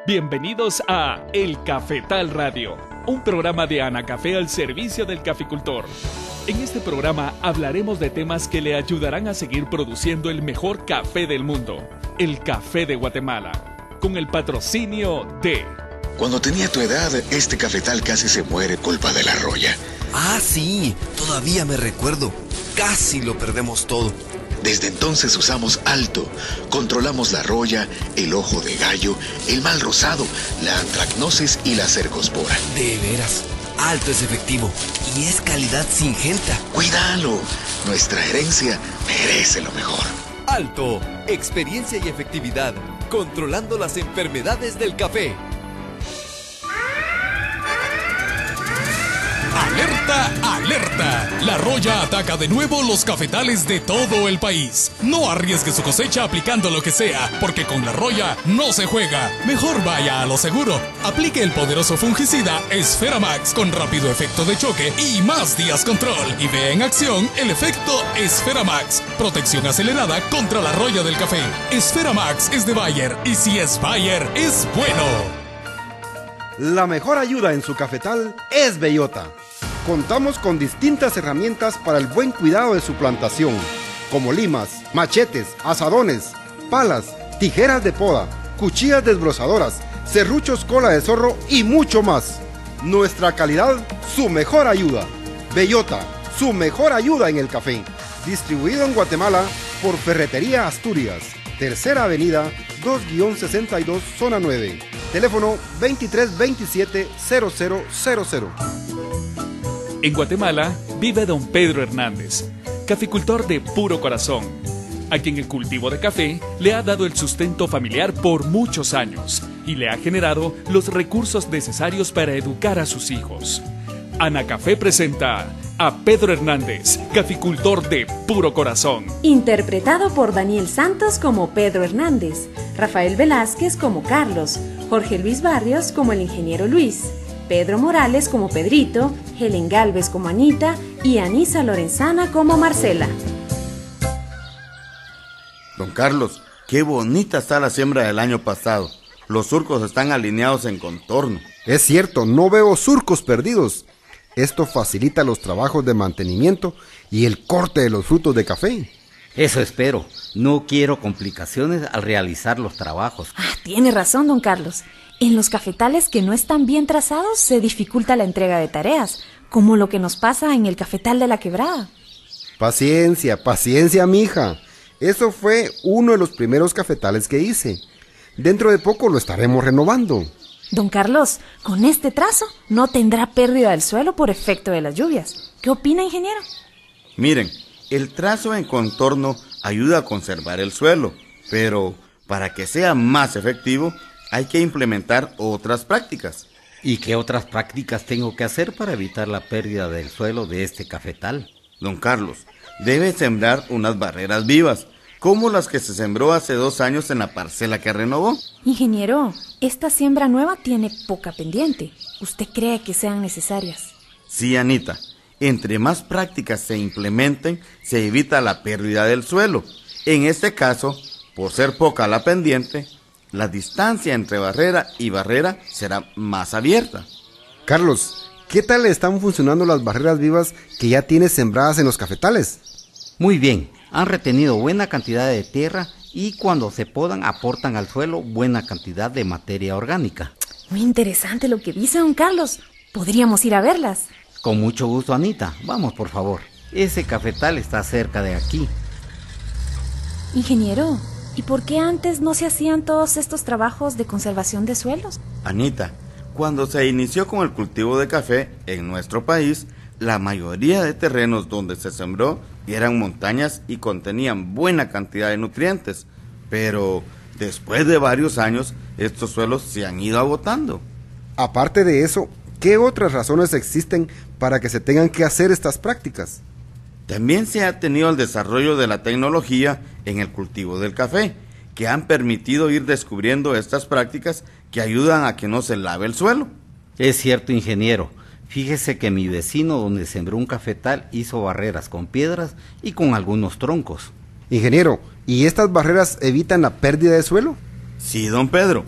Bienvenidos a El Cafetal Radio, un programa de Anacafé al servicio del caficultor. En este programa hablaremos de temas que le ayudarán a seguir produciendo el mejor café del mundo, el café de Guatemala, con el patrocinio de... Cuando tenía tu edad, este cafetal casi se muere culpa de la roya. Ah, sí, todavía me recuerdo. Casi lo perdemos todo. Desde entonces usamos Alto. Controlamos la roya, el ojo de gallo, el mal rosado, la antracnosis y la cercospora. De veras, Alto es efectivo y es calidad Syngenta. ¡Cuídalo! Nuestra herencia merece lo mejor. Alto, experiencia y efectividad, controlando las enfermedades del café. ¡Alerta, alerta! La roya ataca de nuevo los cafetales de todo el país. No arriesgue su cosecha aplicando lo que sea, porque con la roya no se juega. Mejor vaya a lo seguro. Aplique el poderoso fungicida Esfera Max con rápido efecto de choque y más días control. Y vea en acción el efecto Esfera Max. Protección acelerada contra la roya del café. Esfera Max es de Bayer y si es Bayer, es bueno. La mejor ayuda en su cafetal es Bellota. Contamos con distintas herramientas para el buen cuidado de su plantación, como limas, machetes, azadones, palas, tijeras de poda, cuchillas desbrozadoras, serruchos cola de zorro y mucho más. Nuestra calidad, su mejor ayuda. Bellota, su mejor ayuda en el café. Distribuido en Guatemala por Ferretería Asturias, Tercera Avenida, 2-62, Zona 9. Teléfono 2327-0000. En Guatemala vive don Pedro Hernández, caficultor de puro corazón, a quien el cultivo de café le ha dado el sustento familiar por muchos años y le ha generado los recursos necesarios para educar a sus hijos. Anacafé presenta a Pedro Hernández, caficultor de puro corazón. Interpretado por Daniel Santos como Pedro Hernández, Rafael Velázquez como Carlos, Jorge Luis Barrios como el ingeniero Luis, Pedro Morales como Pedrito, Helen Galvez como Anita y Anisa Lorenzana como Marcela. Don Carlos, qué bonita está la siembra del año pasado. Los surcos están alineados en contorno. Es cierto, no veo surcos perdidos. Esto facilita los trabajos de mantenimiento y el corte de los frutos de café. Eso espero. No quiero complicaciones al realizar los trabajos. Tiene razón, don Carlos. En los cafetales que no están bien trazados se dificulta la entrega de tareas, como lo que nos pasa en el cafetal de la Quebrada. Paciencia, paciencia, mija. Eso fue uno de los primeros cafetales que hice. Dentro de poco lo estaremos renovando. Don Carlos, con este trazo no tendrá pérdida del suelo por efecto de las lluvias. ¿Qué opina, ingeniero? Miren, el trazo en contorno ayuda a conservar el suelo, pero para que sea más efectivo hay que implementar otras prácticas. ¿Y qué otras prácticas tengo que hacer para evitar la pérdida del suelo de este cafetal? Don Carlos, debe sembrar unas barreras vivas, como las que se sembró hace 2 años en la parcela que renovó. Ingeniero, esta siembra nueva tiene poca pendiente. ¿Usted cree que sean necesarias? Sí, Anita. Entre más prácticas se implementen, se evita la pérdida del suelo. En este caso, por ser poca la pendiente, la distancia entre barrera y barrera será más abierta. Carlos, ¿qué tal están funcionando las barreras vivas que ya tienes sembradas en los cafetales? Muy bien, han retenido buena cantidad de tierra y cuando se podan aportan al suelo buena cantidad de materia orgánica. Muy interesante lo que dice don Carlos. ¿Podríamos ir a verlas? Con mucho gusto, Anita. Vamos, por favor. Ese cafetal está cerca de aquí. Ingeniero, ¿y por qué antes no se hacían todos estos trabajos de conservación de suelos? Anita, cuando se inició con el cultivo de café en nuestro país, la mayoría de terrenos donde se sembró eran montañas y contenían buena cantidad de nutrientes, pero después de varios años estos suelos se han ido agotando. Aparte de eso, ¿qué otras razones existen para que se tengan que hacer estas prácticas? También se ha tenido el desarrollo de la tecnología en el cultivo del café, que han permitido ir descubriendo estas prácticas que ayudan a que no se lave el suelo. Es cierto, ingeniero. Fíjese que mi vecino donde sembró un cafetal hizo barreras con piedras y con algunos troncos. Ingeniero, ¿y estas barreras evitan la pérdida de suelo? Sí, don Pedro.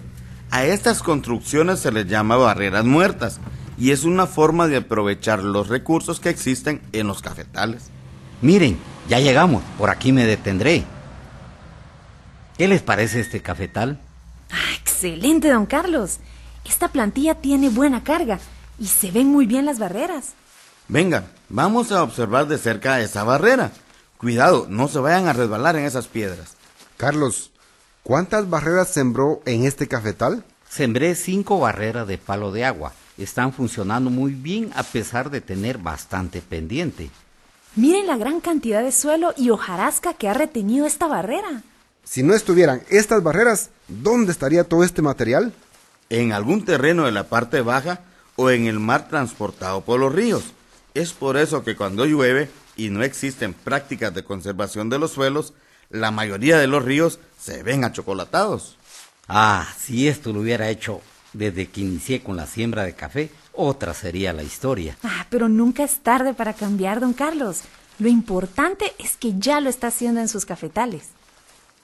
A estas construcciones se les llama barreras muertas y es una forma de aprovechar los recursos que existen en los cafetales. Miren, ya llegamos, por aquí me detendré. ¿Qué les parece este cafetal? Excelente, don Carlos. Esta plantilla tiene buena carga y se ven muy bien las barreras. Venga, vamos a observar de cerca esa barrera. Cuidado, no se vayan a resbalar en esas piedras. Carlos, ¿cuántas barreras sembró en este cafetal? Sembré 5 barreras de palo de agua. Están funcionando muy bien a pesar de tener bastante pendiente. Miren la gran cantidad de suelo y hojarasca que ha retenido esta barrera. Si no estuvieran estas barreras, ¿dónde estaría todo este material? En algún terreno de la parte baja o en el mar transportado por los ríos. Es por eso que cuando llueve y no existen prácticas de conservación de los suelos, la mayoría de los ríos se ven achocolatados. Si esto lo hubiera hecho desde que inicié con la siembra de café, otra sería la historia. Pero nunca es tarde para cambiar, don Carlos. Lo importante es que ya lo está haciendo en sus cafetales.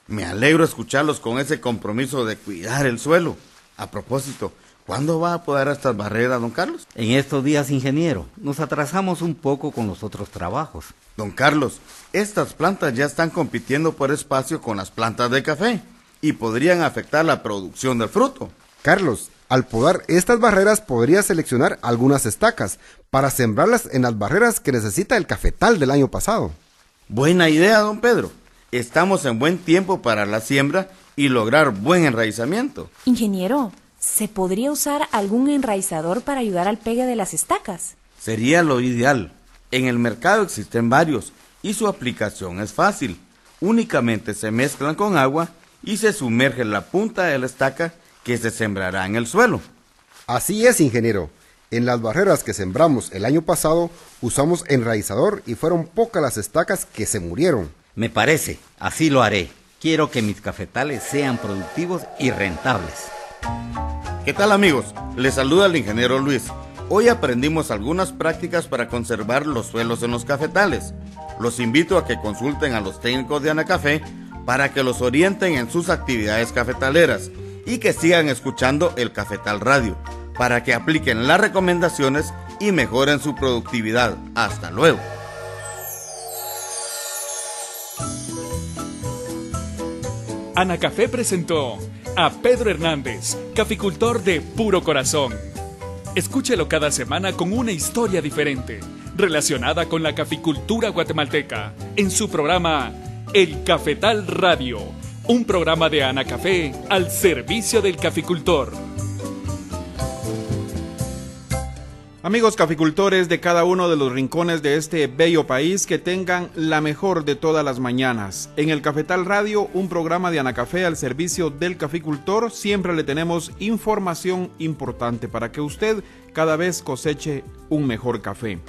Me alegro escucharlos con ese compromiso de cuidar el suelo. A propósito, ¿cuándo va a podar estas barreras, don Carlos? En estos días, ingeniero, nos atrasamos un poco con los otros trabajos. Don Carlos, estas plantas ya están compitiendo por espacio con las plantas de café y podrían afectar la producción del fruto. Carlos, al podar estas barreras podría seleccionar algunas estacas para sembrarlas en las barreras que necesita el cafetal del año pasado. Buena idea, don Pedro. Estamos en buen tiempo para la siembra y lograr buen enraizamiento. Ingeniero, ¿se podría usar algún enraizador para ayudar al pegue de las estacas? Sería lo ideal. En el mercado existen varios y su aplicación es fácil. Únicamente se mezclan con agua y se sumerge la punta de la estaca que se sembrará en el suelo. Así es, ingeniero. En las barreras que sembramos el año pasado usamos enraizador y fueron pocas las estacas que se murieron. Me parece, así lo haré. Quiero que mis cafetales sean productivos y rentables. ¿Qué tal, amigos? Les saluda el ingeniero Luis. Hoy aprendimos algunas prácticas para conservar los suelos en los cafetales. Los invito a que consulten a los técnicos de Anacafé para que los orienten en sus actividades cafetaleras y que sigan escuchando el Cafetal Radio para que apliquen las recomendaciones y mejoren su productividad. Hasta luego. Anacafé presentó a Pedro Hernández, caficultor de puro corazón. Escúchelo cada semana con una historia diferente, relacionada con la caficultura guatemalteca, en su programa El Cafetal Radio, un programa de Anacafé al servicio del caficultor. Amigos caficultores de cada uno de los rincones de este bello país, que tengan la mejor de todas las mañanas. En el Cafetal Radio, un programa de Anacafé al servicio del caficultor, siempre le tenemos información importante para que usted cada vez coseche un mejor café.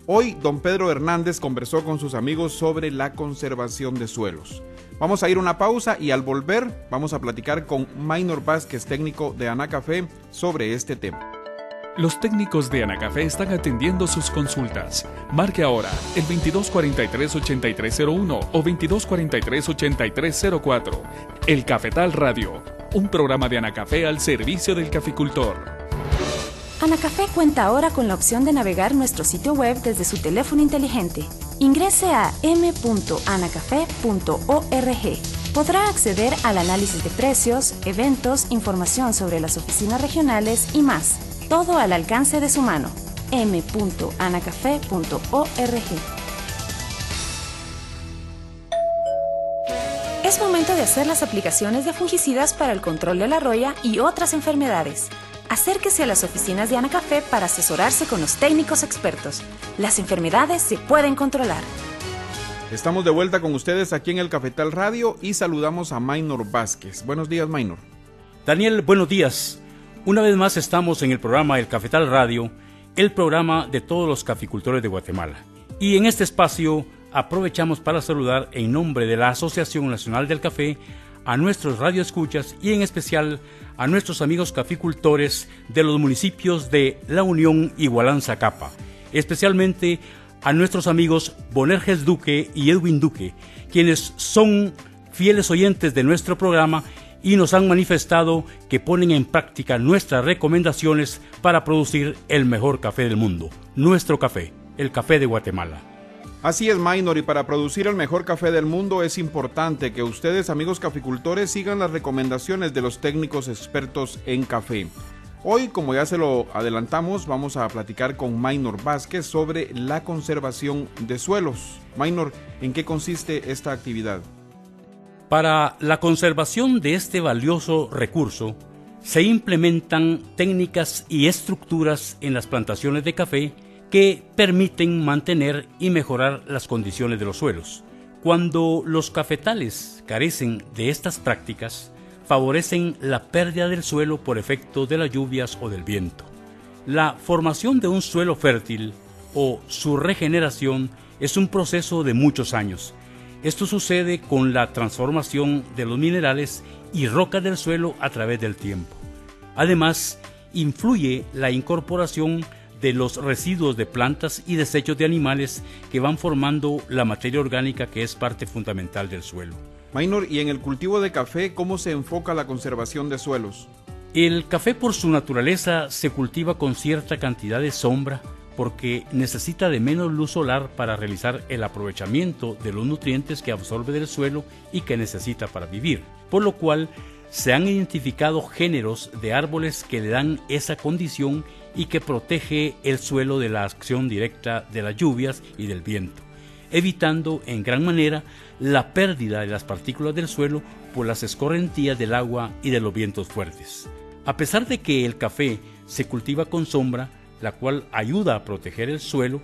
Hoy, don Pedro Hernández conversó con sus amigos sobre la conservación de suelos. Vamos a ir a una pausa y al volver vamos a platicar con Maynor Vázquez, técnico de Anacafé, sobre este tema. Los técnicos de Anacafé están atendiendo sus consultas. Marque ahora el 2243-8301 o 2243-8304. El Cafetal Radio, un programa de Anacafé al servicio del caficultor. Anacafé cuenta ahora con la opción de navegar nuestro sitio web desde su teléfono inteligente. Ingrese a m.anacafé.org. Podrá acceder al análisis de precios, eventos, información sobre las oficinas regionales y más. Todo al alcance de su mano. m.anacafé.org. Es momento de hacer las aplicaciones de fungicidas para el control de la roya y otras enfermedades. Acérquese a las oficinas de Anacafé para asesorarse con los técnicos expertos. Las enfermedades se pueden controlar. Estamos de vuelta con ustedes aquí en el Cafetal Radio y saludamos a Maynor Vázquez. Buenos días, Maynor. Daniel, buenos días. Una vez más estamos en el programa El Cafetal Radio, el programa de todos los caficultores de Guatemala. Y en este espacio aprovechamos para saludar en nombre de la Asociación Nacional del Café a nuestros radioescuchas y en especial a nuestros amigos caficultores de los municipios de La Unión y Gualanza-Capa, especialmente a nuestros amigos Bonerges Duque y Edwin Duque, quienes son fieles oyentes de nuestro programa y nos han manifestado que ponen en práctica nuestras recomendaciones para producir el mejor café del mundo, nuestro café, el café de Guatemala. Así es, Maynor, y para producir el mejor café del mundo es importante que ustedes, amigos caficultores, sigan las recomendaciones de los técnicos expertos en café. Hoy, como ya se lo adelantamos, vamos a platicar con Maynor Vázquez sobre la conservación de suelos. Maynor, ¿en qué consiste esta actividad? Para la conservación de este valioso recurso, se implementan técnicas y estructuras en las plantaciones de café que permiten mantener y mejorar las condiciones de los suelos. Cuando los cafetales carecen de estas prácticas, favorecen la pérdida del suelo por efecto de las lluvias o del viento. La formación de un suelo fértil o su regeneración es un proceso de muchos años. Esto sucede con la transformación de los minerales y rocas del suelo a través del tiempo. Además, influye la incorporación de los residuos de plantas y desechos de animales que van formando la materia orgánica que es parte fundamental del suelo. Maynor, ¿y en el cultivo de café cómo se enfoca la conservación de suelos? El café por su naturaleza se cultiva con cierta cantidad de sombra porque necesita de menos luz solar para realizar el aprovechamiento de los nutrientes que absorbe del suelo y que necesita para vivir, por lo cual se han identificado géneros de árboles que le dan esa condición y que protege el suelo de la acción directa de las lluvias y del viento, evitando en gran manera la pérdida de las partículas del suelo por las escorrentías del agua y de los vientos fuertes. A pesar de que el café se cultiva con sombra, la cual ayuda a proteger el suelo,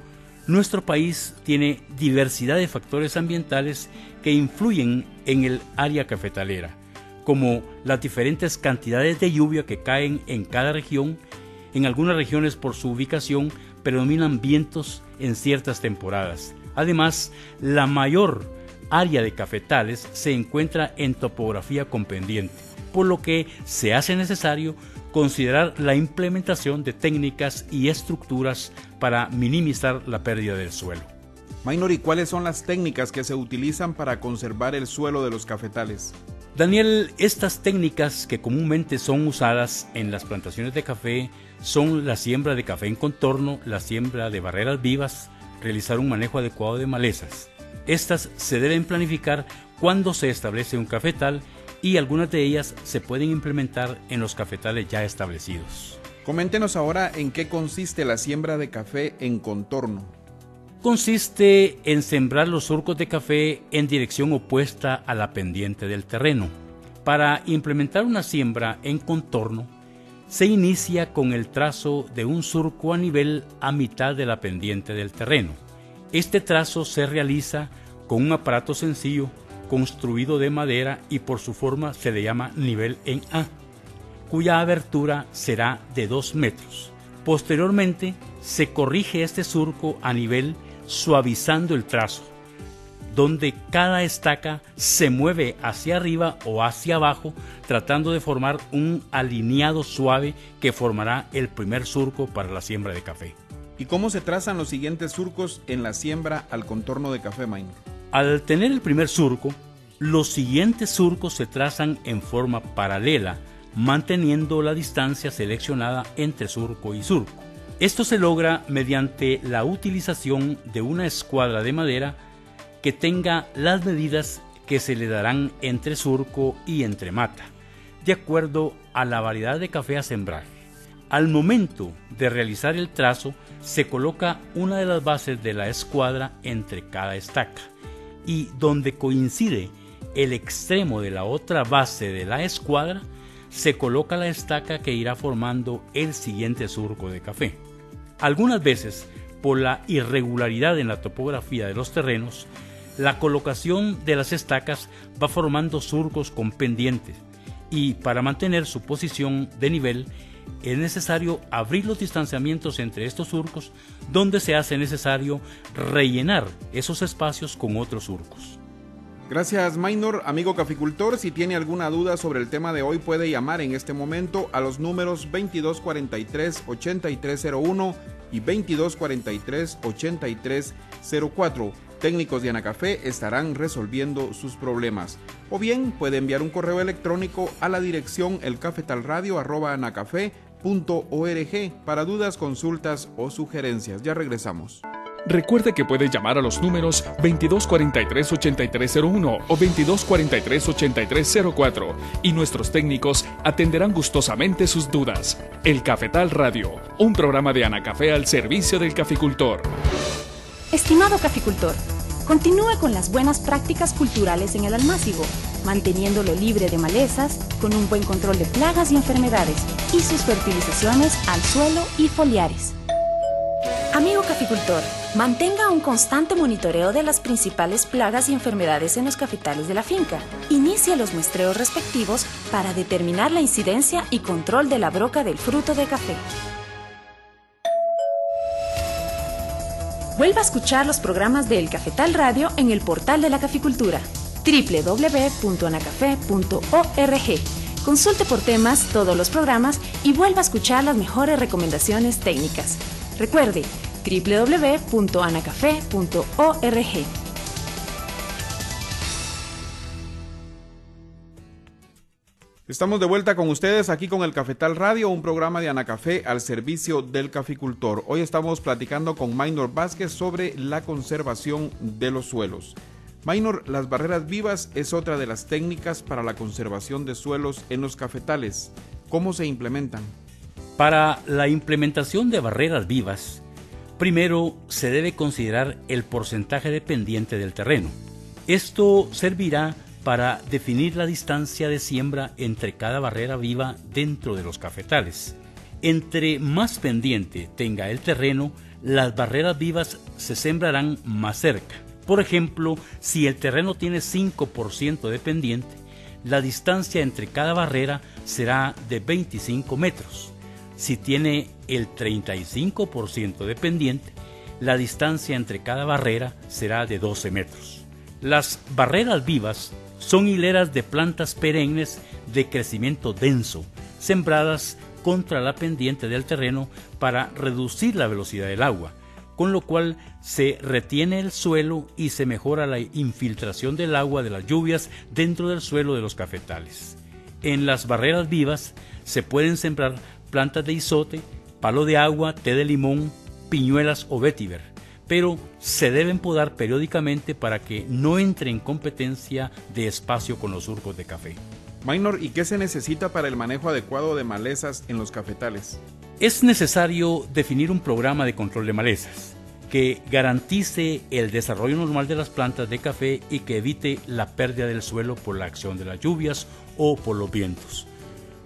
nuestro país tiene diversidad de factores ambientales que influyen en el área cafetalera, como las diferentes cantidades de lluvia que caen en cada región. En algunas regiones, por su ubicación, predominan vientos en ciertas temporadas. Además, la mayor área de cafetales se encuentra en topografía con pendiente, por lo que se hace necesario considerar la implementación de técnicas y estructuras para minimizar la pérdida del suelo. Maynor, ¿y cuáles son las técnicas que se utilizan para conservar el suelo de los cafetales? Daniel, estas técnicas que comúnmente son usadas en las plantaciones de café son la siembra de café en contorno, la siembra de barreras vivas, realizar un manejo adecuado de malezas. Estas se deben planificar cuando se establece un cafetal y algunas de ellas se pueden implementar en los cafetales ya establecidos. Coméntenos ahora en qué consiste la siembra de café en contorno. Consiste en sembrar los surcos de café en dirección opuesta a la pendiente del terreno. Para implementar una siembra en contorno, se inicia con el trazo de un surco a nivel a mitad de la pendiente del terreno. Este trazo se realiza con un aparato sencillo construido de madera y por su forma se le llama nivel en A, cuya abertura será de 2 metros. Posteriormente, se corrige este surco a nivel suavizando el trazo, donde cada estaca se mueve hacia arriba o hacia abajo, tratando de formar un alineado suave que formará el primer surco para la siembra de café. ¿Y cómo se trazan los siguientes surcos en la siembra al contorno de café, Maynor? Al tener el primer surco, los siguientes surcos se trazan en forma paralela, manteniendo la distancia seleccionada entre surco y surco. Esto se logra mediante la utilización de una escuadra de madera que tenga las medidas que se le darán entre surco y entre mata, de acuerdo a la variedad de café a sembrar. Al momento de realizar el trazo, se coloca una de las bases de la escuadra entre cada estaca y donde coincide el extremo de la otra base de la escuadra, se coloca la estaca que irá formando el siguiente surco de café. Algunas veces, por la irregularidad en la topografía de los terrenos, la colocación de las estacas va formando surcos con pendientes y para mantener su posición de nivel es necesario abrir los distanciamientos entre estos surcos, donde se hace necesario rellenar esos espacios con otros surcos. Gracias, Maynor. Amigo caficultor, si tiene alguna duda sobre el tema de hoy puede llamar en este momento a los números 2243-8301 y 2243-8304 Técnicos de Anacafé estarán resolviendo sus problemas. O bien puede enviar un correo electrónico a la dirección elcafetalradio@anacafé.org para dudas, consultas o sugerencias. Ya regresamos. Recuerde que puede llamar a los números 2243-8301 o 2243-8304 y nuestros técnicos atenderán gustosamente sus dudas. El Cafetal Radio, un programa de Anacafé al servicio del caficultor. Estimado caficultor, continúe con las buenas prácticas culturales en el almácigo, manteniéndolo libre de malezas, con un buen control de plagas y enfermedades y sus fertilizaciones al suelo y foliares. Amigo caficultor, mantenga un constante monitoreo de las principales plagas y enfermedades en los cafetales de la finca. Inicie los muestreos respectivos para determinar la incidencia y control de la broca del fruto de café. Vuelva a escuchar los programas de El Cafetal Radio en el portal de la caficultura, www.anacafé.org. Consulte por temas todos los programas y vuelva a escuchar las mejores recomendaciones técnicas. Recuerde, www.anacafé.org. Estamos de vuelta con ustedes aquí con el Cafetal Radio, un programa de Anacafé al servicio del caficultor. Hoy estamos platicando con Maynor Vázquez sobre la conservación de los suelos. Maynor, las barreras vivas es otra de las técnicas para la conservación de suelos en los cafetales. ¿Cómo se implementan? Para la implementación de barreras vivas, primero se debe considerar el porcentaje de pendiente del terreno. Esto servirá para definir la distancia de siembra entre cada barrera viva dentro de los cafetales. Entre más pendiente tenga el terreno, las barreras vivas se sembrarán más cerca. Por ejemplo, si el terreno tiene 5% de pendiente, la distancia entre cada barrera será de 25 metros. Si tiene el 35% de pendiente, la distancia entre cada barrera será de 12 metros. Las barreras vivas son hileras de plantas perennes de crecimiento denso, sembradas contra la pendiente del terreno para reducir la velocidad del agua, con lo cual se retiene el suelo y se mejora la infiltración del agua de las lluvias dentro del suelo de los cafetales. En las barreras vivas se pueden sembrar plantas de izote, palo de agua, té de limón, piñuelas o vetiver, pero se deben podar periódicamente para que no entre en competencia de espacio con los surcos de café. Maynor, ¿y qué se necesita para el manejo adecuado de malezas en los cafetales? Es necesario definir un programa de control de malezas que garantice el desarrollo normal de las plantas de café y que evite la pérdida del suelo por la acción de las lluvias o por los vientos.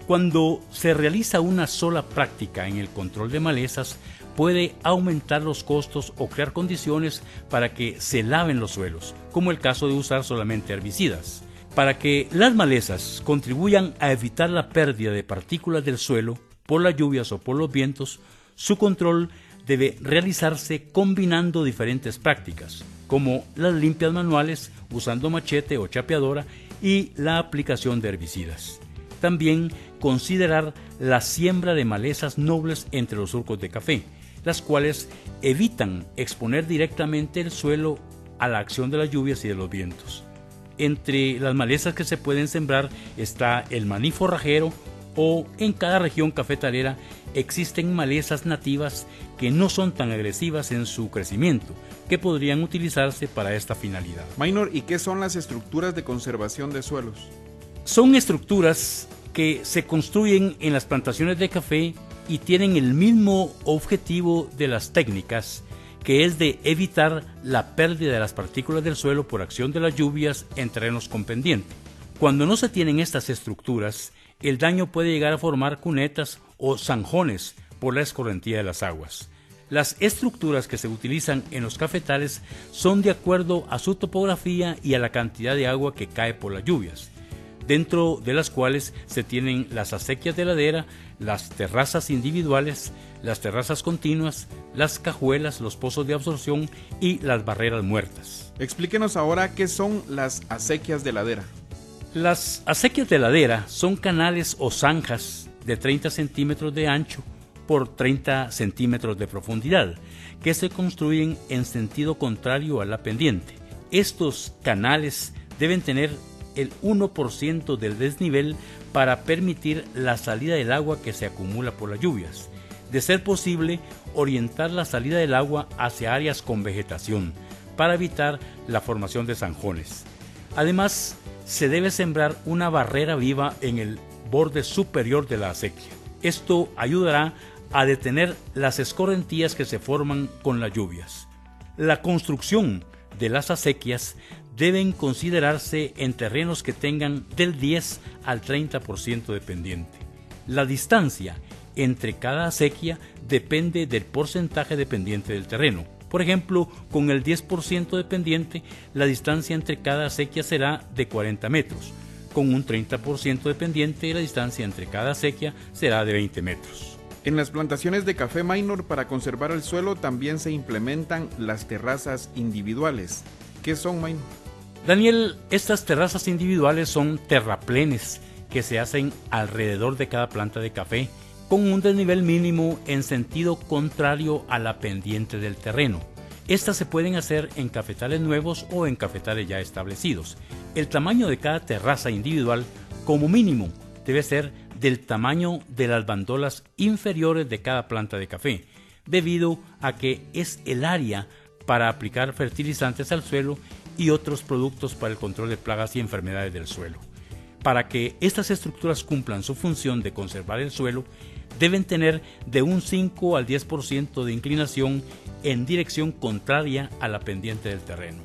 Cuando se realiza una sola práctica en el control de malezas, puede aumentar los costos o crear condiciones para que se laven los suelos, como el caso de usar solamente herbicidas. Para que las malezas contribuyan a evitar la pérdida de partículas del suelo por las lluvias o por los vientos, su control debe realizarse combinando diferentes prácticas, como las limpias manuales usando machete o chapeadora y la aplicación de herbicidas. También considerar la siembra de malezas nobles entre los surcos de café, las cuales evitan exponer directamente el suelo a la acción de las lluvias y de los vientos. Entre las malezas que se pueden sembrar está el maní forrajero, o en cada región cafetalera existen malezas nativas que no son tan agresivas en su crecimiento, que podrían utilizarse para esta finalidad. Maynor, ¿y qué son las estructuras de conservación de suelos? Son estructuras que se construyen en las plantaciones de café y tienen el mismo objetivo de las técnicas, que es de evitar la pérdida de las partículas del suelo por acción de las lluvias en terrenos con pendiente. Cuando no se tienen estas estructuras, el daño puede llegar a formar cunetas o zanjones por la escorrentía de las aguas. Las estructuras que se utilizan en los cafetales son de acuerdo a su topografía y a la cantidad de agua que cae por las lluvias, dentro de las cuales se tienen las acequias de ladera, las terrazas individuales, las terrazas continuas, las cajuelas, los pozos de absorción y las barreras muertas. Explíquenos ahora qué son las acequias de ladera. Las acequias de ladera son canales o zanjas de 30 centímetros de ancho por 30 centímetros de profundidad, que se construyen en sentido contrario a la pendiente. Estos canales deben tener el 1% del desnivel para permitir la salida del agua que se acumula por las lluvias. De ser posible, orientar la salida del agua hacia áreas con vegetación para evitar la formación de zanjones. Además, se debe sembrar una barrera viva en el borde superior de la acequia. Esto ayudará a detener las escorrentías que se forman con las lluvias. La construcción de las acequias deben considerarse en terrenos que tengan del 10 al 30% de pendiente. La distancia entre cada acequia depende del porcentaje de pendiente del terreno. Por ejemplo, con el 10% de pendiente, la distancia entre cada acequia será de 40 metros. Con un 30% de pendiente, la distancia entre cada acequia será de 20 metros. En las plantaciones de café minor, para conservar el suelo, también se implementan las terrazas individuales. ¿Qué son, minor? Daniel, estas terrazas individuales son terraplenes que se hacen alrededor de cada planta de café, con un desnivel mínimo en sentido contrario a la pendiente del terreno. Estas se pueden hacer en cafetales nuevos o en cafetales ya establecidos. El tamaño de cada terraza individual, como mínimo, debe ser del tamaño de las bandolas inferiores de cada planta de café, debido a que es el área para aplicar fertilizantes al suelo y otros productos para el control de plagas y enfermedades del suelo. Para que estas estructuras cumplan su función de conservar el suelo, deben tener de un 5 al 10% de inclinación en dirección contraria a la pendiente del terreno.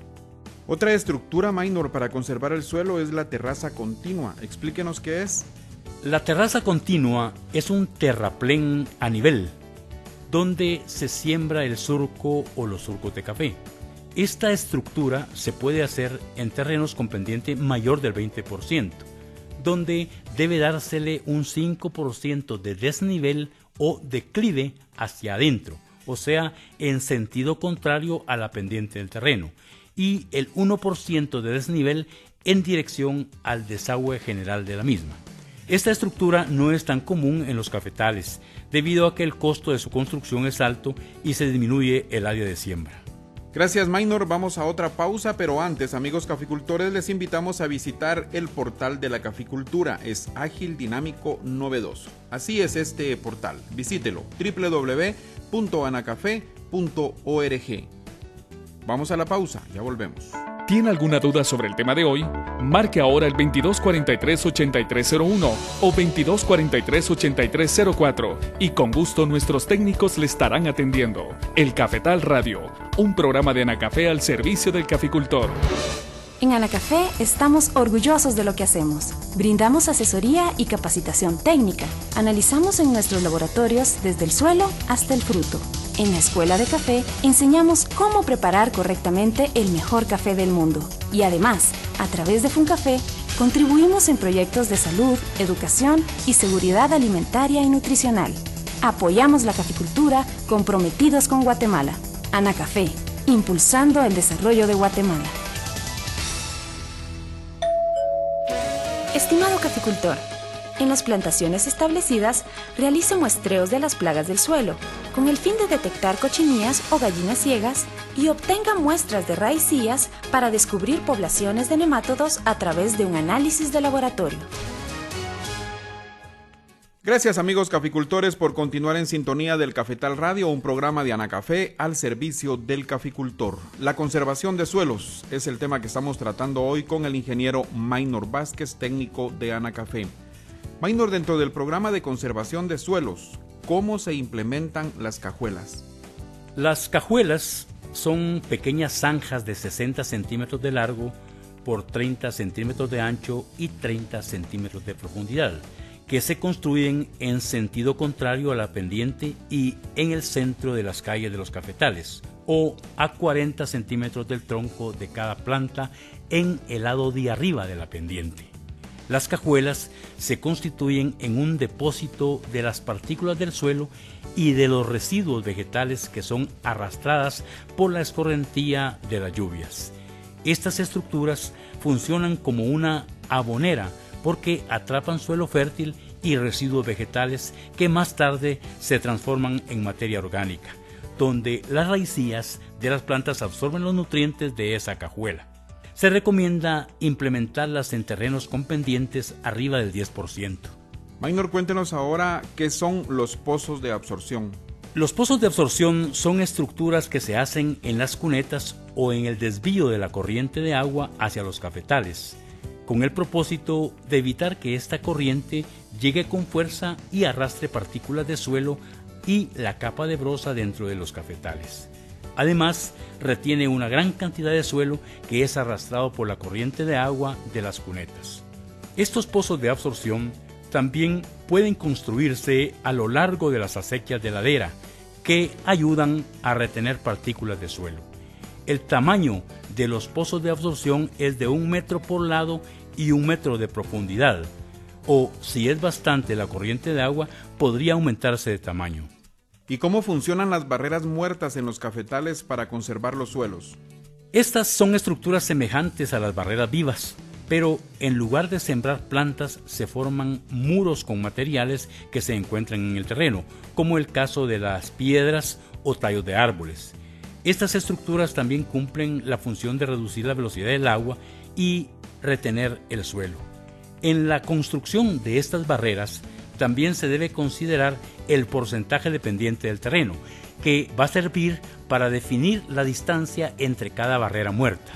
Otra estructura minor para conservar el suelo es la terraza continua. Explíquenos qué es. La terraza continua es un terraplén a nivel, donde se siembra el surco o los surcos de café. Esta estructura se puede hacer en terrenos con pendiente mayor del 20%, donde debe dársele un 5% de desnivel o declive hacia adentro, o sea, en sentido contrario a la pendiente del terreno, y el 1% de desnivel en dirección al desagüe general de la misma. Esta estructura no es tan común en los cafetales, debido a que el costo de su construcción es alto y se disminuye el área de siembra. Gracias, Minor. Vamos a otra pausa, pero antes, amigos caficultores, les invitamos a visitar el portal de la caficultura. Es ágil, dinámico, novedoso. Así es este portal. Visítelo, www.anacafe.org. Vamos a la pausa, ya volvemos. ¿Tiene alguna duda sobre el tema de hoy? Marque ahora el 2243-8301 o 2243-8304 y con gusto nuestros técnicos le estarán atendiendo. El Cafetal Radio, un programa de Anacafé al servicio del caficultor. En Anacafé estamos orgullosos de lo que hacemos. Brindamos asesoría y capacitación técnica. Analizamos en nuestros laboratorios desde el suelo hasta el fruto. En la Escuela de Café enseñamos cómo preparar correctamente el mejor café del mundo. Y además, a través de FUNCAFé, contribuimos en proyectos de salud, educación y seguridad alimentaria y nutricional. Apoyamos la caficultura, comprometidos con Guatemala. Anacafé, impulsando el desarrollo de Guatemala. Estimado caficultor, en las plantaciones establecidas, realice muestreos de las plagas del suelo, con el fin de detectar cochinías o gallinas ciegas y obtenga muestras de raicillas para descubrir poblaciones de nemátodos a través de un análisis de laboratorio. Gracias, amigos caficultores, por continuar en sintonía del Cafetal Radio, un programa de Anacafé al servicio del caficultor. La conservación de suelos es el tema que estamos tratando hoy con el ingeniero Minor Vázquez, técnico de Anacafé. Minor, dentro del programa de conservación de suelos, ¿cómo se implementan las cajuelas? Las cajuelas son pequeñas zanjas de 60 centímetros de largo por 30 centímetros de ancho y 30 centímetros de profundidad, que se construyen en sentido contrario a la pendiente y en el centro de las calles de los cafetales, o a 40 centímetros del tronco de cada planta en el lado de arriba de la pendiente. Las cajuelas se constituyen en un depósito de las partículas del suelo y de los residuos vegetales que son arrastradas por la escorrentía de las lluvias. Estas estructuras funcionan como una abonera porque atrapan suelo fértil y residuos vegetales que más tarde se transforman en materia orgánica, donde las raicillas de las plantas absorben los nutrientes de esa cajuela. Se recomienda implementarlas en terrenos con pendientes arriba del 10%. Maynor, cuéntenos ahora qué son los pozos de absorción. Los pozos de absorción son estructuras que se hacen en las cunetas o en el desvío de la corriente de agua hacia los cafetales, con el propósito de evitar que esta corriente llegue con fuerza y arrastre partículas de suelo y la capa de brosa dentro de los cafetales. Además, retiene una gran cantidad de suelo que es arrastrado por la corriente de agua de las cunetas. Estos pozos de absorción también pueden construirse a lo largo de las acequias de ladera, que ayudan a retener partículas de suelo. El tamaño de los pozos de absorción es de 1 metro por lado y 1 metro de profundidad, o si es bastante la corriente de agua, podría aumentarse de tamaño. ¿Y cómo funcionan las barreras muertas en los cafetales para conservar los suelos? Estas son estructuras semejantes a las barreras vivas, pero en lugar de sembrar plantas se forman muros con materiales que se encuentran en el terreno, como el caso de las piedras o tallos de árboles. Estas estructuras también cumplen la función de reducir la velocidad del agua y retener el suelo. En la construcción de estas barreras también se debe considerar el porcentaje de pendiente del terreno, que va a servir para definir la distancia entre cada barrera muerta,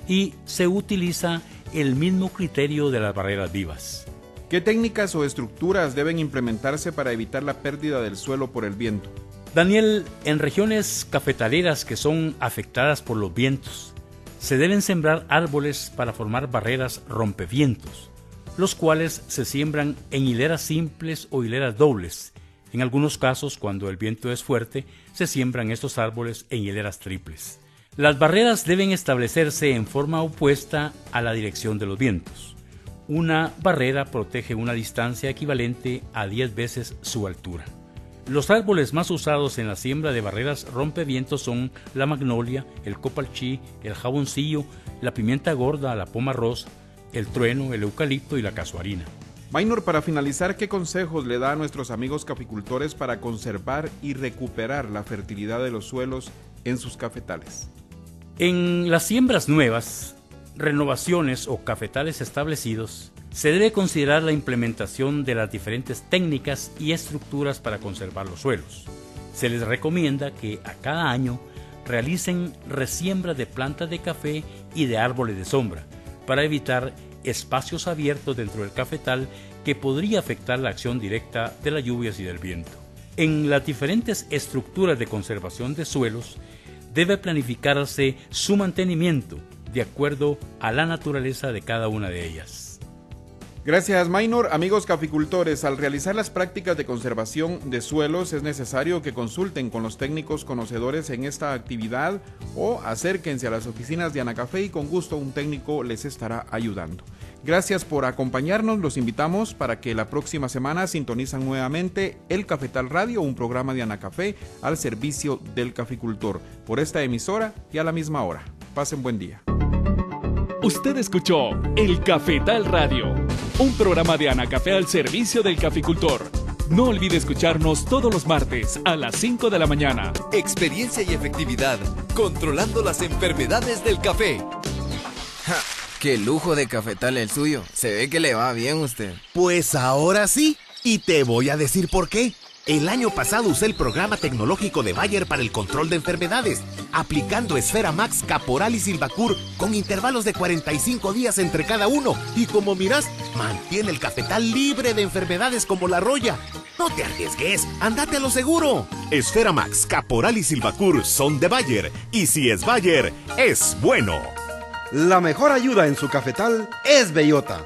y se utiliza el mismo criterio de las barreras vivas. ¿Qué técnicas o estructuras deben implementarse para evitar la pérdida del suelo por el viento? Daniel, en regiones cafetaleras que son afectadas por los vientos, se deben sembrar árboles para formar barreras rompevientos, los cuales se siembran en hileras simples o hileras dobles. En algunos casos, cuando el viento es fuerte, se siembran estos árboles en hileras triples. Las barreras deben establecerse en forma opuesta a la dirección de los vientos. Una barrera protege una distancia equivalente a 10 veces su altura. Los árboles más usados en la siembra de barreras rompevientos son la magnolia, el copalchí, el jaboncillo, la pimienta gorda, la poma rosa, el trueno, el eucalipto y la casuarina. Maynor, para finalizar, ¿qué consejos le da a nuestros amigos caficultores para conservar y recuperar la fertilidad de los suelos en sus cafetales? En las siembras nuevas, renovaciones o cafetales establecidos, se debe considerar la implementación de las diferentes técnicas y estructuras para conservar los suelos. Se les recomienda que a cada año realicen resiembra de plantas de café y de árboles de sombra, para evitar espacios abiertos dentro del cafetal que podría afectar la acción directa de las lluvias y del viento. En las diferentes estructuras de conservación de suelos debe planificarse su mantenimiento de acuerdo a la naturaleza de cada una de ellas. Gracias, Maynor. Amigos caficultores, al realizar las prácticas de conservación de suelos es necesario que consulten con los técnicos conocedores en esta actividad o acérquense a las oficinas de Anacafé y con gusto un técnico les estará ayudando. Gracias por acompañarnos, los invitamos para que la próxima semana sintonizan nuevamente El Cafetal Radio, un programa de Anacafé al servicio del caficultor, por esta emisora y a la misma hora. Pasen buen día. Usted escuchó El Cafetal Radio, un programa de Anacafé al servicio del caficultor. No olvide escucharnos todos los martes a las 5 de la mañana. Experiencia y efectividad, controlando las enfermedades del café. ¡Ja! ¡Qué lujo de cafetal el suyo! Se ve que le va bien usted. Pues ahora sí, y te voy a decir por qué. El año pasado usé el programa tecnológico de Bayer para el control de enfermedades, aplicando Esfera Max, Caporal y Silvacur con intervalos de 45 días entre cada uno. Y como mirás, mantiene el cafetal libre de enfermedades como la roya. No te arriesgues, andate a lo seguro. Esfera Max, Caporal y Silvacur son de Bayer, y si es Bayer, es bueno. La mejor ayuda en su cafetal es Bellota.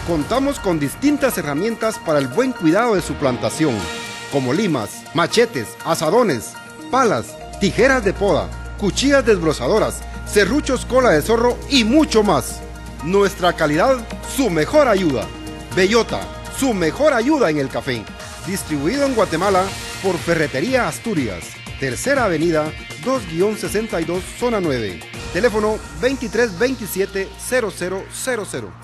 Contamos con distintas herramientas para el buen cuidado de su plantación, como limas, machetes, azadones, palas, tijeras de poda, cuchillas desbrozadoras, serruchos cola de zorro y mucho más. Nuestra calidad, su mejor ayuda. Bellota, su mejor ayuda en el café. Distribuido en Guatemala por Ferretería Asturias, Tercera Avenida, 2-62, Zona 9. Teléfono 2327-0000.